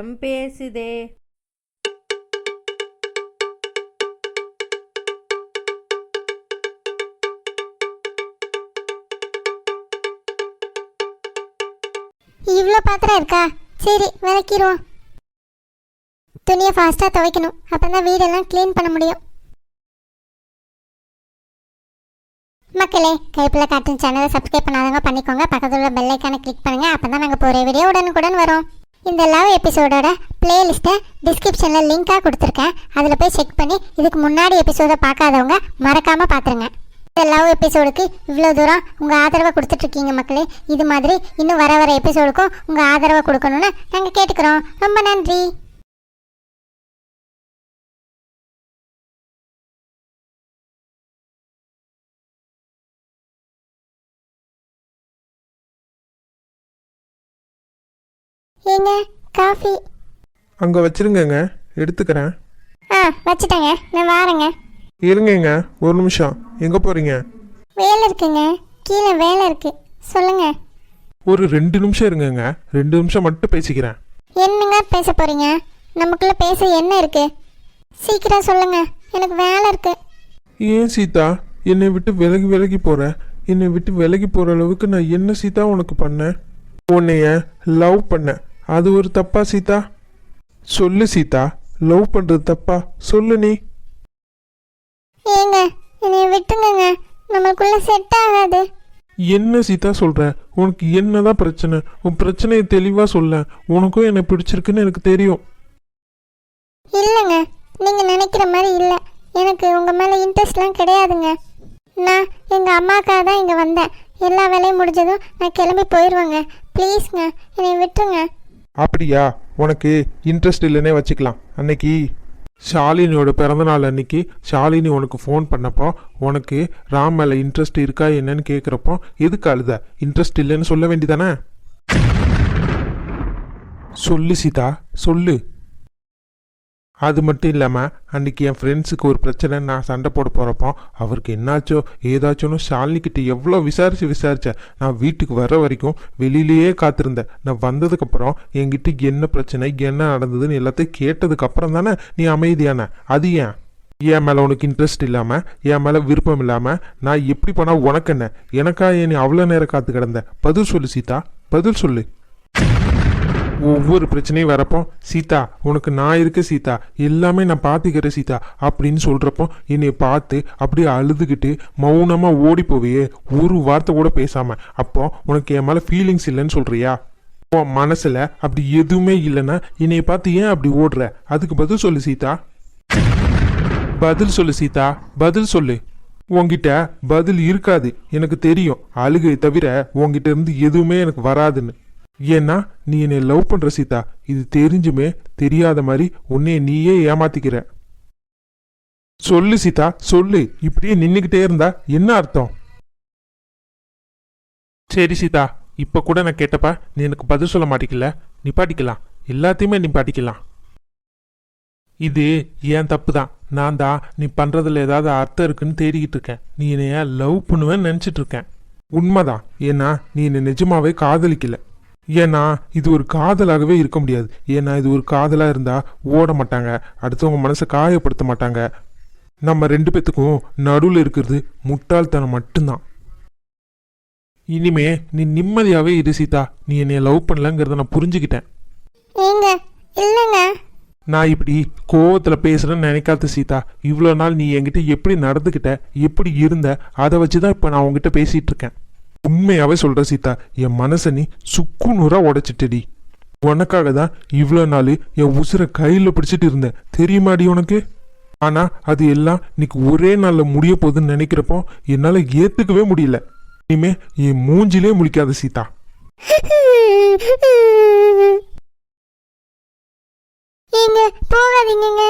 படம் பேசுதே. இவ்வளோ பாத்திரம் இருக்கா? சரி, விளக்கிடுவோம். துணியை ஃபாஸ்ட்டாக துவைக்கணும், அப்போ தான் வீடெல்லாம் க்ளீன் பண்ண முடியும். மக்களே, கைப்பிள்ளை கார்ட்டூன் சேனலை சப்ஸ்கிரைப் பண்ணாதவங்க பண்ணிக்கோங்க. பக்கத்தில் உள்ள பெல் ஐக்கானை கிளிக் பண்ணுங்கள். அப்போ தான் நாங்கள் போகிற வீடியோ உடனுக்குடன் வரும். இந்த லவ் எபிசோடோட பிளேலிஸ்ட்டை டிஸ்கிரிப்ஷனில் லிங்காக கொடுத்துருக்கேன். அதில் போய் செக் பண்ணி இதுக்கு முன்னாடி எபிசோடை பார்க்காதவங்க மறக்காமல் பார்த்துருங்க. இந்த லவ் எபிசோடுக்கு இவ்வளோ தூரம் உங்கள் ஆதரவை கொடுத்துட்ருக்கீங்க மக்களே. இது மாதிரி இன்னும் வர எபிசோடுக்கும் உங்கள் ஆதரவை கொடுக்கணும்னு நாங்கள் கேட்டுக்கிறோம். ரொம்ப நன்றி. ஏங்க, காஃபி அங்கே வச்சிருங்கங்க, எடுத்துக்கிறேன். வச்சுட்டேங்க, நான் வாரேங்க. இருங்கங்க, ஒரு நிமிஷம். எங்கே போகிறீங்க? வேலை இருக்குங்க, கீழே வேலை இருக்கு. சொல்லுங்க. ஒரு 2 நிமிஷம் இருங்கங்க, 2 நிமிஷம் மட்டும் பேசிக்கிறேன். என்னங்க பேச போறீங்க? நமக்குள்ள பேச என்ன இருக்கு? சீக்கிரம் சொல்லுங்க, எனக்கு வேலை இருக்கு. ஏன் சீதா என்னை விட்டு விலகி போகிற? என்னை விட்டு விலகி போகிற அளவுக்கு நான் என்ன சீதா உனக்கு பண்ணேன்? உன்னைய லவ் பண்ண, அது ஒரு தப்பா சீதா? சொல்லு சீதா, லவ் பண்ணுறது தப்பா? சொல்லு நீ. ஏங்க, என்னை விட்டுங்க, நமக்குள்ள செட் ஆகாது. என்ன சீதா சொல்ற? உனக்கு என்னதான் பிரச்சனை? உன் பிரச்சனையை தெளிவா சொல்ல. உனக்கும் என்னை பிடிச்சிருக்குன்னு எனக்கு தெரியும். இல்லைங்க, நீங்க நினைக்கிற மாதிரி இல்லை. எனக்கு உங்க மேல இன்ட்ரெஸ்ட்லாம் கிடையாதுங்க. நான் எங்க அம்மாக்காக தான் இங்க வந்தேன். எல்லா வேலையும் முடிஞ்சதும் நான் கிளம்பி போயிடுவேங்க. ப்ளீஸ்ங்க, என்னை விட்டுருங்க. அப்படியா? உனக்கு இன்ட்ரெஸ்ட் இல்லைன்னே வச்சுக்கலாம். அன்னைக்கு ஷாலினியோட பிறந்தநாள் அன்னைக்கு ஷாலினி உனக்கு ஃபோன் பண்ணப்போ உனக்கு ராம் மேலே இன்ட்ரெஸ்ட் இருக்கா என்னன்னு கேட்குறப்போ எதுக்கு அழுத? இன்ட்ரெஸ்ட் இல்லைன்னு சொல்ல வேண்டியதானே? சொல்லு சீதா, சொல்லு. அது மட்டும் இல்லாமல் அன்றைக்கி என் ஃப்ரெண்ட்ஸுக்கு ஒரு பிரச்சனை, நான் சண்டை போட போகிறப்போ அவருக்கு என்னாச்சோ ஏதாச்சோன்னு ஷாலினிக்கிட்ட எவ்வளோ விசாரித்தேன். நான் வீட்டுக்கு வர வரைக்கும் வெளியிலேயே காத்திருந்தேன். நான் வந்ததுக்கப்புறம் என்கிட்ட என்ன பிரச்சனை, என்ன நடந்ததுன்னு எல்லாத்தையும் கேட்டதுக்கப்புறம் தானே நீ அமைதியான. அது ஏன்? என் மேலே உனக்கு இன்ட்ரெஸ்ட் இல்லாமல், என் மேலே விருப்பம் இல்லாமல் நான் எப்படி போனால் உனக்கு என்ன? எனக்காக நீ அவ்வளோ நேரம் காத்து கிடந்த? பதில் சொல்லு சீதா, பதில் சொல்லு. ஒவ்வொரு பிரச்சனையும் வரப்போ சீதா உனக்கு நான் இருக்க சீதா, எல்லாமே நான் பார்த்துக்கிறேன் சீதா அப்படின்னு சொல்கிறப்போ என்னை பார்த்து அப்படியே அழுதுகிட்டு மௌனமாக ஓடி போவியே, ஒரு வார்த்தை கூட பேசாமல். அப்போ உனக்கு என் மேலே ஃபீலிங்ஸ் இல்லைன்னு சொல்கிறியா? உன் மனசில் அப்படி எதுவுமே இல்லைன்னா என்னை பார்த்து ஏன் அப்படி ஓடுற? அதுக்கு பதில் சொல்லு சீதா, பதில் சொல்லு சீதா, பதில் சொல்லு. உங்ககிட்ட பதில் இருக்காது எனக்கு தெரியும். அழுகை தவிர உங்ககிட்ட இருந்து எதுவுமே எனக்கு வராதுன்னு. ஏன்னா நீ என்னை லவ் பண்ற சீதா. இது தெரிஞ்சுமே தெரியாத மாதிரி உன்னைய நீயே ஏமாத்திக்கிற. சொல்லு சீதா, சொல்லு. இப்படியே நின்னுக்கிட்டே இருந்தா என்ன அர்த்தம்? சரி சீதா, இப்ப கூட நான் கேட்டப்பா நீ எனக்கு பதில் சொல்ல மாட்டேங்கல. நிப்பாட்டிக்கலாம், எல்லாத்தையுமே நிப்பாட்டிக்கலாம். இது ஏன் தப்பு தான். நான் தான் நீ பண்றதுல ஏதாவது அர்த்தம் இருக்குன்னு தேடிக்கிட்டு இருக்கேன். நீ என்னைய லவ் பண்ணுவேன்னு நினைச்சிட்டு இருக்கேன். உண்மைதான். ஏன்னா நீ என்னை நிஜமாவே காதலிக்கல. ஏன்னா இது ஒரு காதலாகவே இருக்க முடியாது. ஏன்னா இது ஒரு காதலா இருந்தா ஓட மாட்டாங்க, அடுத்தவங்க மனசை காயப்படுத்த மாட்டாங்க. நம்ம 2 பேத்துக்கும் நடுவில் இருக்கிறது முட்டாள்தனம் மட்டும்தான். இனிமே நீ நிம்மதியாவே இரு சீதா. நீ என்னைய லவ் பண்ணலங்கிறத நான் புரிஞ்சுக்கிட்டேன். நான் இப்படி கோவத்துல பேசுறேன்னு நினைக்காத சீதா. இவ்வளோ நாள் நீ என்கிட்ட எப்படி நடந்துக்கிட்ட, எப்படி இருந்த, அதை வச்சுதான் இப்ப நான் உங்ககிட்ட பேசிட்டு இருக்கேன். உண்மையாவே சொல்ற சீதா, என் மனசை நீ சுக்குநூறா உடைச்சிட்டடி. உனக்காக தான் இவ்வளோ நாள் என் உசுரை கையில் பிடிச்சிட்டு இருந்தேன், தெரியுமாடி உனக்கு? ஆனா அது எல்லாம் இன்னைக்கு ஒரே நாள்ல முடிய போகுதுன்னு நினைக்கிறப்போ என்னால ஏத்துக்கவே முடியல. இனிமே என் மூஞ்சிலே முழிக்காத சீதா. போகாதீங்க.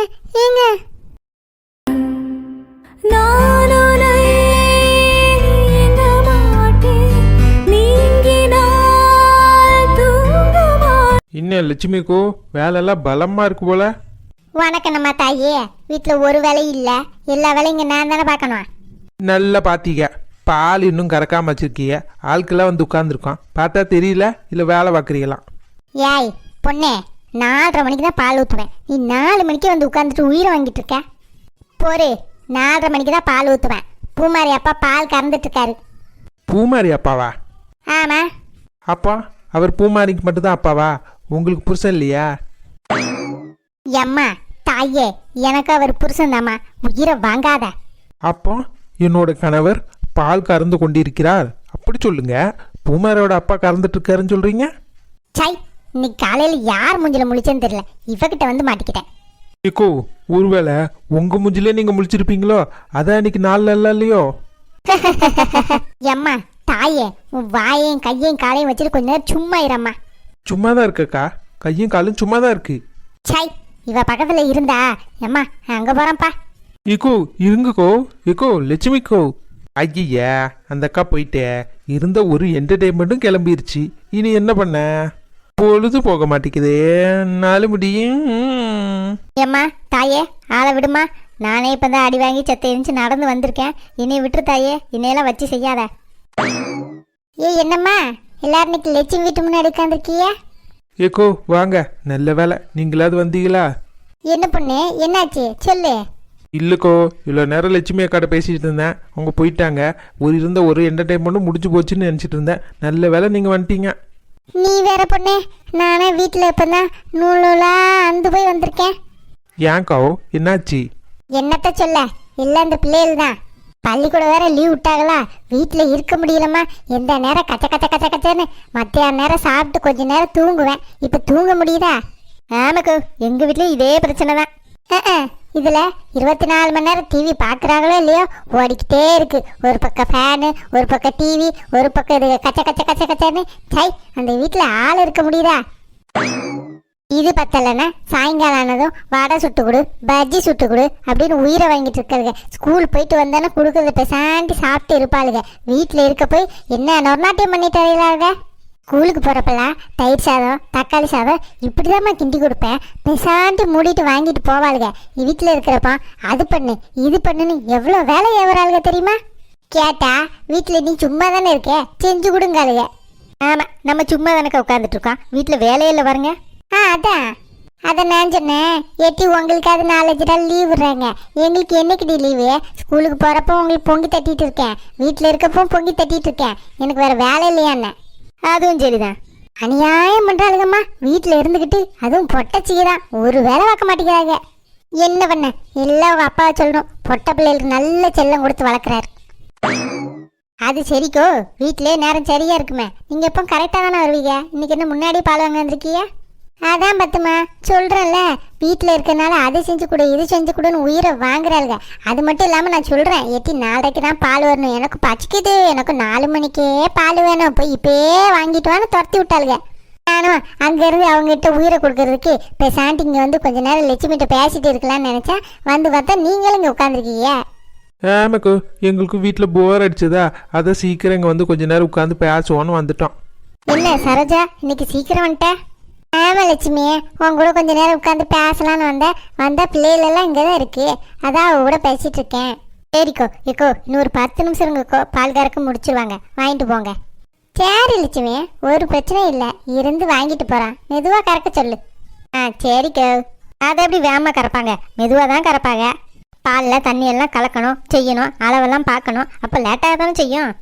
இன்னும் லட்சுமிக்கோ வேலையெல்லாம் பலமா இருக்கு போல. வணக்கம் நம்ம தாயே. வீட்டில் ஒரு வேலையும் இல்லை, எல்லா வேலையும் இங்கே நான் தானே பார்க்கணும். நல்லா பார்த்தீங்க, பால் இன்னும் கறக்காம வச்சிருக்கீங்க. ஆட்கெல்லாம் வந்து உட்காந்துருக்கோம், பார்த்தா தெரியல இல்லை வேலை பார்க்குறீங்களாம். ஏய் பொண்ணே, 4:30 மணிக்கு தான் பால் ஊற்றுவேன். நீ 4 மணிக்கு வந்து உட்காந்துட்டு உயிரை வாங்கிட்டு இருக்க. போரு, 4:30 மணிக்கு தான் பால் ஊற்றுவேன். பூமாரி அப்பா பால் கறந்துட்டு இருக்காரு. பூமாரி அப்பாவா? ஆமாம். அப்பா அவர் பூமாரிக்கு மட்டும்தான் அப்பாவா? உங்களுக்கு புருஷன் இல்லையா? எம்மா தாயே, எனக்கு அவர் புருஷன்தாம்மா, உயிரை வாங்காத. அப்போ என்னோட கணவர் பால் கறந்து கொண்டிருக்கிறார் அப்படி சொல்லுங்க. பூமாரியோட அப்பா கறந்துட்டு இருக்காருன்னு சொல்றீங்க? சை, இன்னைக்கு காலையில் யார் மூஞ்சில முழிச்சேன்னு தெரியல, இவகிட்ட வந்து மாட்டிக்கிட்டேன். ஏக்கோ, ஒருவேளை உங்க மூஞ்சிலே நீங்க முழிச்சிருப்பீங்களோ, அதான் இன்னைக்கு நாள் நல்லா இல்லையோ? எம்மா தாயே, உன் வாயையும் கையையும் காலையும் வச்சுட்டு கொஞ்ச நேரம் சும்மா இரம்மா. சும்மா தான் இருக்கக்கா, கையும் காலும் சும்மா தான் இருக்கு. சை, இவ பக்கத்துல இருந்தா எம்மா அங்க போறேன்ப்பா. ஏக்கோ இருங்கக்கோ. ஏக்கோ லட்சுமிக்கோ. ஐயா, அந்த அக்கா போயிட்டே இருந்த ஒரு என்டர்டெயின்மெண்ட்டும் கிளம்பிருச்சு. இனி என்ன பண்ண? பொழுது போக மாட்டேங்குதே, நாலு முடியும். எம்மா தாயே, ஆளை விடுமா. நானே இப்பதான் அடி வாங்கி செத்த எரிஞ்சு நடந்து வந்திருக்கேன். இனி விட்டுரு தாயே, இன்னையெல்லாம் வச்சு செய்யாத. என்னம்மா எல்லாரும் இன்னைக்கு லட்சுமி வீட்டு முன்னாடி உட்காந்துருக்கீங்க? ஏக்கோ வாங்க, நல்ல வேலை நீங்களாவது வந்தீங்களா? என்ன பொண்ணு, என்னாச்சு சொல்லு. இல்லைக்கோ, இவ்வளோ நேரம் லட்சுமி அக்காட்ட பேசிகிட்டு இருந்தேன். அவங்க போயிட்டாங்க. இருந்த ஒரு என்டர்டெயின்மெண்ட்டும் முடிஞ்சு போச்சுன்னு நினச்சிட்டு இருந்தேன். நல்ல வேலை நீங்கள் வந்துட்டீங்க. நீ வேற பொண்ணு, நானே வீட்டில் இப்போதான் நூலா அந்து போய் வந்திருக்கேன். ஏன்க்கோ என்னாச்சு? என்னத்த சொல்ல, இல்லை அந்த பிள்ளைகள் தான். பள்ளிக்கூடம் வேற லீவ் விட்டாங்களா, வீட்டில் இருக்க முடியலம்மா. எந்த நேரம் கச்ச கச்ச கச்ச கச்சன்னு மத்தியான நேரம் சாப்பிட்டு கொஞ்ச நேரம் தூங்குவேன். இப்போ தூங்க முடியுதா? ஆமாக்கோ, எங்கள் வீட்லேயும் இதே பிரச்சனை தான். இதில் 24 மணி நேரம் டிவி பார்க்குறாங்களோ இல்லையோ, ஓடிக்கிட்டே இருக்கு. ஒரு பக்கம் ஃபேனு, ஒரு பக்கம் டிவி, ஒரு பக்கம் இது கச்ச கச்ச கச்ச கச்சன்னு. சை, அந்த வீட்டில் ஆள் இருக்க முடியுதா? இது பத்தலைன்னா சாயங்காலம் ஆனதும் வடை சுட்டு கொடு, பஜ்ஜி சுட்டு கொடு அப்படின்னு உயிரை வாங்கிட்டு இருக்காளுங்க. ஸ்கூல் போயிட்டு வந்தானே கொடுக்குறத பெசாண்டி சாப்பிட்டு இருப்பாளுங்க. வீட்டில் இருக்க போய் என்ன நொர்நாட்டியம் பண்ணிட்டு அறியலாங்க. ஸ்கூலுக்கு போகிறப்பெல்லாம் தயிர் சாதம், தக்காளி சாதம் இப்படிதாம்மா கிண்டி கொடுப்பேன். பெசாண்டி மூடிட்டு வாங்கிட்டு போவாளுங்க. வீட்டில் இருக்கிறப்ப அது பண்ணு இது பண்ணுன்னு எவ்வளோ வேலை ஏவறாளுங்க தெரியுமா? கேட்டா வீட்டில் நீ சும்மா தானே இருக்க, செஞ்சு கொடுங்காளுங்க. ஆமாம், நம்ம சும்மா தானே உட்காந்துட்டு இருக்கோம், வீட்டில் வேலையில் பாருங்க. அதான் நான் சொன்னேன், எட்டி உங்களுக்கு அது 4-5 நாள் லீவ் விடுறாங்க. எங்களுக்கு என்னைக்குடி லீவு? ஸ்கூலுக்கு போகிறப்போ உங்களுக்கு பொங்கி தட்டிட்டு இருக்கேன், வீட்டில் இருக்கப்போ பொங்கி தட்டிட்டு இருக்கேன். எனக்கு வேறு வேலை இல்லையாண்ணே. அதுவும் சரிதான். அநியாயம் பண்ணுறாளுங்கம்மா. வீட்டில் இருந்துக்கிட்டு அதுவும் பொட்டச்சிக்கு தான், ஒரு வேலை பார்க்க மாட்டேங்கிறாங்க. என்ன பண்ண, எல்லாம் உங்கள் அப்பாவை சொல்லணும். பொட்டை பிள்ளைகளுக்கு நல்ல செல்லம் கொடுத்து வளர்க்குறாரு. அது சரிக்கோ, வீட்டிலே நேரம் சரியாக இருக்குமே. நீங்கள் எப்போ கரெக்டாக தானே வருவீங்க. இன்றைக்கி என்ன முன்னாடியே பால் வாங்க வந்திருக்கீங்க? அதான் பத்துமா சொல்கிறேன்ல, வீட்டில் இருக்கனால அதை செஞ்சு கொடு இது செஞ்சு கொடுன்னு உயிரை வாங்குறாளுங்க. அது மட்டும் இல்லாமல் நான் சொல்கிறேன், எட்டி 4:30க்கு தான் பால் வரணும். எனக்கு பச்சிக்குது, எனக்கு 4 மணிக்கே பால் வேணும், போய் இப்போயே வாங்கிட்டு வான்னு துரத்தி விட்டாளுங்க. நானும் அங்கேருந்து அவங்ககிட்ட உயிரை கொடுக்கறதுக்கு பேசாண்டி இங்கே வந்து கொஞ்ச நேரம் லட்சுமிகிட்ட பேசிட்டு இருக்கலான்னு நினச்சேன். வந்து பார்த்தா நீங்களும் இங்கே உட்காந்துருக்கீங்க. ஆமாக்கோ, எங்களுக்கு வீட்டில் போர் அடிச்சதா, அதை சீக்கிரம் இங்கே வந்து கொஞ்ச நேரம் உட்காந்து பேசுவோன்னு வந்துட்டோம். என்ன சரோஜா, இன்னைக்கு சீக்கிரம் வந்துட்டேன்? ஆமாம் லட்சுமி, உன் கூட கொஞ்ச நேரம் உட்காந்து பேசலான்னு வந்தால் பிள்ளைகளெல்லாம் இங்கே தான் இருக்கு, அதான் அவ கூட பேசிகிட்டு இருக்கேன். சரிக்கோ ஏக்கோ, இன்னொரு 10 நிமிஷம் இருங்கக்கோ, பால் கறக்க முடிச்சிருவாங்க, வாங்கிட்டு போங்க. சரி லட்சுமி, ஒரு பிரச்சனையும் இல்லை, இருந்து வாங்கிட்டு போகிறான், மெதுவாக கறக்க சொல்லு. சரிக்கோ. அதை எப்படி வேகமாக கறப்பாங்க? மெதுவாக தான் கறப்பாங்க. பாலில் தண்ணியெல்லாம் கலக்கணும், செய்யணும், அளவெல்லாம் பார்க்கணும், அப்போ லேட்டாக தானே செய்யும்.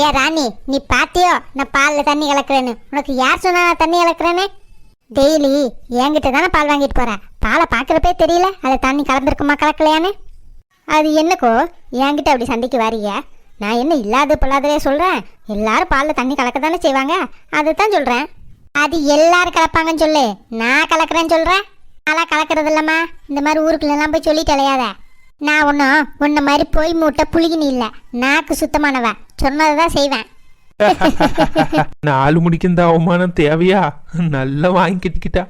ஏ ராணி, நீ பாத்தியோ நான் பாலில் தண்ணி கலக்குறேன்னு? உனக்கு யார் சொன்னா நான் தண்ணி கலக்குறேன்னு? டெய்லி என்கிட்ட தானே பால் வாங்கிட்டு போகிறேன். பாலை பார்க்குறப்பே தெரியல அதில் தண்ணி கலந்துருக்குமா கலக்கலையான்னு? அது என்னக்கோ என்கிட்ட அப்படி சண்டைக்கு வாரிய? நான் என்ன இல்லாத பொல்லாதவே சொல்கிறேன்? எல்லாரும் பாலில் தண்ணி கலக்க தானே செய்வாங்க, அதை தான் சொல்கிறேன். அது எல்லாரும் கலப்பாங்கன்னு சொல்லு, நான் கலக்கிறேன்னு சொல்கிறேன். நல்லா கலக்கிறது இல்லைம்மா, இந்த மாதிரி ஊருக்குள்ளெல்லாம் போய் சொல்லிட்டு அலையாத. நான் ஒன்றும் உன்ன மாதிரி போய் மூட்டை புளிகினி இல்லை, நாக்கு சுத்தமானவ, சொன்னதை தான் செய்வேன். 4 மணிக்கு இந்த அவமானம் தேவையா? நல்லா வாங்கி கட்டிக்கிட்டா.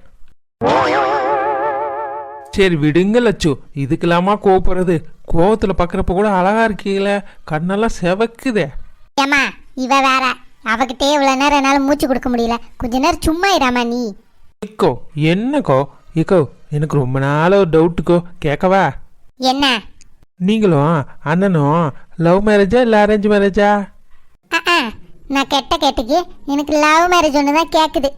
சரி விடுங்க லட்சு, இதுக்கெல்லாமா கோவப்படுறது? கோவத்தில் பார்க்குறப்ப கூட அழகா இருக்கீங்களே, கண்ணெல்லாம் செவக்குதே. ஏம்மா இவ வேற, அவகிட்டே இவ்வளோ நேரம் என்னால் மூச்சு கொடுக்க முடியல, கொஞ்ச நேரம் சும்மா இராமா நீ. ஏக்கோ என்னக்கோ? ஏக்கோ எனக்கு ரொம்ப நாள் ஒரு டவுட்டுக்கோ, கேட்கவா? என்ன? நீங்களும் அண்ணனும் லவ் மேரேஜா இல்லை அரேஞ்ச் மேரேஜா? நான் கெட்ட கேட்டுக்கு எனக்கு லவ் மேரேஜ் ஒன்று தான் கேட்குது.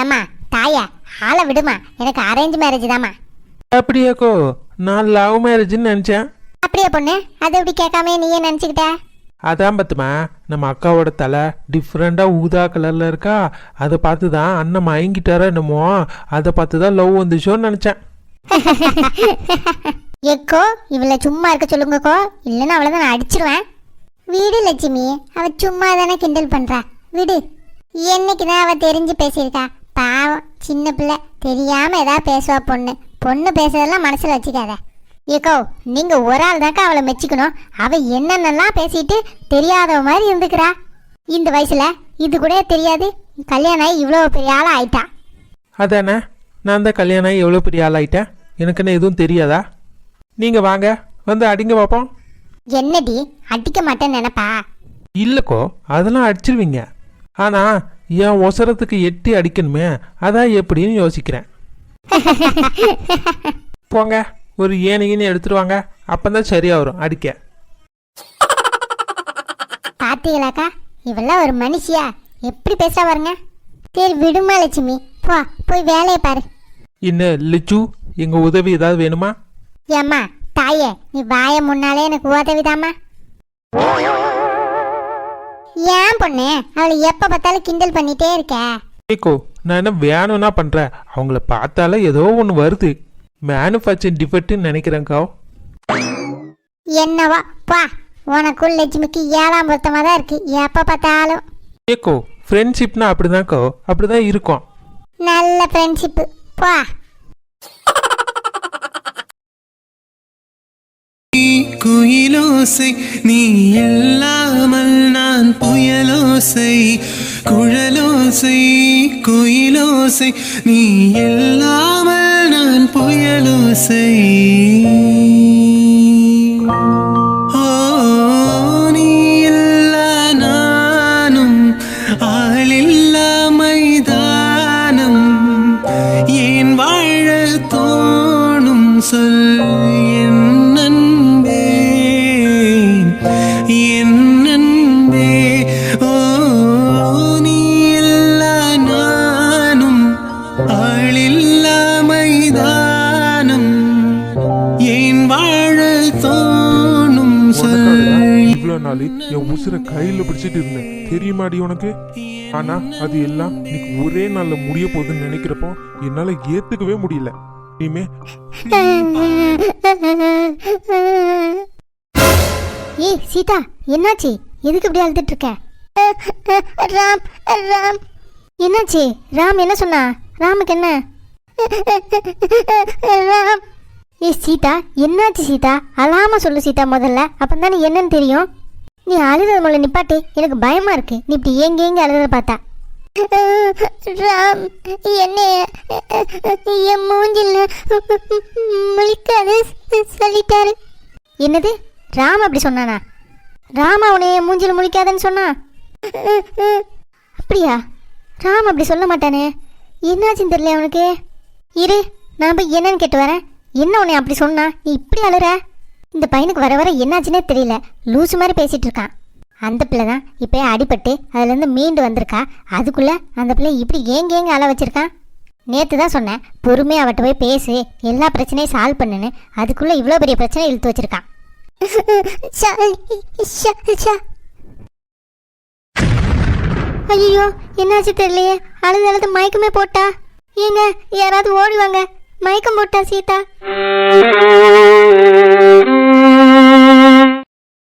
ஏம்மா தாயா ஆளை விடுமா, எனக்கு அரேஞ்ச் மேரேஜ் தாம்மா. அப்படியாக்கோ? நான் லவ் மேரேஜ்னு நினச்சேன். அப்படியே பொண்ணு, அதை எப்படி கேட்காம நீயே நினச்சிக்கிட்ட? அதான் பத்துமா, நம்ம அக்காவோட தலை டிஃப்ரெண்டாக ஊதா கலரில் இருக்கா, அதை பார்த்து தான் அண்ணன் மயங்கிட்டாரோ என்னமோ, அதை பார்த்து தான் லவ் வந்துச்சோன்னு நினச்சேன். எக்கோ இவளை சும்மா இருக்க சொல்லுங்கக்கோ, இல்லைன்னா அவளை தான் நான் அடிச்சிருவேன். விடு லட்சுமி, அவ சும்மா தானே கிண்டல் பண்றா, விடு. என்னைக்கு தான் அவ தெரிஞ்சு பேசியிருக்கா, பாவம் சின்ன பிள்ளை, தெரியாம ஏதாவது பேசுவா. பொண்ணு பேசுறதெல்லாம் மனசுல வச்சுக்காத. ஏக்கோ நீங்க ஒரு ஆள் தாக்கா அவளை மெச்சிக்கணும். அவ என்னென்னலாம் பேசிட்டு தெரியாதவ மாதிரி இருந்துக்கிறா. இந்த வயசுல இது கூட தெரியாது, கல்யாணம் ஆகி இவ்வளோ பெரிய ஆளா ஆயிட்டா. அதானே, நான் தான் கல்யாணம் ஆகி எவ்வளோ பெரிய ஆளாயிட்டேன், எனக்குன்னு எதுவும் தெரியாதா? நீங்கள் வாங்க, வந்து அடிங்க பார்ப்போம். என்னடி அடிக்க மாட்டேன்னு நினைப்பா? இல்லைக்கோ, அதெல்லாம் அடிச்சிருவீங்க. ஆனால் என் ஒசரத்துக்கு எட்டி அடிக்கணுமே, அதான் எப்படின்னு யோசிக்கிறேன். போங்க, ஒரு ஏனிகின்னு எடுத்துருவாங்க, அப்பந்தான் சரியா வரும் அடிக்க. பாத்தீங்களாக்கா, இவெல்லாம் ஒரு மனுஷியா, எப்படி பேச பாருங்க. சரி விடுமா லட்சுமி, போய் வேலையை பாரு. என்ன லிச்சு, எங்கள் உதவி ஏதாவது வேணுமா? ஏம்மா தாயே, நீ வாய முன்னாலே எனக்கு உதவிதாம்மா. ஏன் பொண்ணு அவளை எப்ப பார்த்தாலும் கிண்டல் பண்ணிட்டே இருக்க? ஏக்கோ, நான் என்ன வேணும்னா பண்ணுறேன், அவங்கள பார்த்தாலே ஏதோ ஒன்று வருது. மேனுஃபேக்சரிங் டிஃபெக்ட்னு நினைக்கிறேங்க்கா. என்னவா பா, உனக்குள் லட்சுமிக்கு 7ஆம் பொருத்தமாக தான் இருக்கு எப்போ பார்த்தாலும். ஏக்கோ, ஃப்ரெண்ட்ஷிப்னா அப்படிதான்க்கோ, அப்படிதான் இருக்கும். நல்ல ஃப்ரெண்ட்ஷிப்பு பா. குயிலோசை நீ இல்லாமல் நான் புயலோசை, குழலோசை குயிலோசை நீ இல்லாமல் நான் புயலோசை. ஓ நீ இல்லா நானும் ஆளில்லா மைதானம், ஏன் வாழ தோணும் சொல் என் உசுரை கையில் பிடிச்சிட்டு இருந்தேன் தெரியுமாடி உனக்கு. ஆனா அது எல்லாம் இன்னைக்கு ஒரே நாள்ல முடிய போகுதுன்னு நினைக்கிறப்போ என்னால ஏத்துக்கவே முடியல. இனிமே ஏய் சீதா, என்னாச்சு? எதுக்கு இப்படி அழுதுட்டு இருக்க? ராம் ராம் என்னாச்சு? ராம் என்ன சொன்னா? ராமுக்கு என்ன? ராம். ஏ சீதா, என்னாச்சு சீதா? அழாம சொல்லு சீதா முதல்ல, அப்பந்தானே என்னன்னு தெரியும். நீ அழுத முதல்ல நிப்பாட்டு, எனக்கு பயமா இருக்கு. நீ இப்படி ஏங்க அழுத பார்த்தா. ராம் என்ன என் மூஞ்சில் முழிக்காது சொல்லிட்டாரு. என்னது? ராம் அப்படி சொன்னானா? ராமா உன்னைய மூஞ்சில் முழிக்காதுன்னு சொன்னா? அப்படியா? ராம் அப்படி சொல்ல மாட்டானே, என்னாச்சுன்னு தெரியல அவனுக்கு. இரு, நான் போய் என்னன்னு கேட்டு வரேன். என்ன உன்னை அப்படி சொன்னா? நீ இப்படி அழுற? இந்த பையனுக்கு வர வர என்னாச்சுன்னே தெரியல, லூசு மாதிரி பேசிட்டு இருக்கான். அந்த பிள்ளை தான் இப்போ அடிபட்டு அதுலேருந்து மீண்டு வந்திருக்கா, அதுக்குள்ள அந்த பிள்ளை இப்படி ஏங்க அழ வச்சிருக்கான். நேற்று தான் சொன்னேன் பொறுமையாக அவட்ட போய் பேசு, எல்லா பிரச்சனையும் சால்வ் பண்ணுன்னு, அதுக்குள்ள இவ்வளோ பெரிய பிரச்சனை இழுத்து வச்சிருக்கான். ஐயோ என்னாச்சு தெரியலையே, அழுது மயக்கமே போட்டா. ஏங்க யாராவது ஓடி வாங்க, மயக்கம் போட்டா சீதா.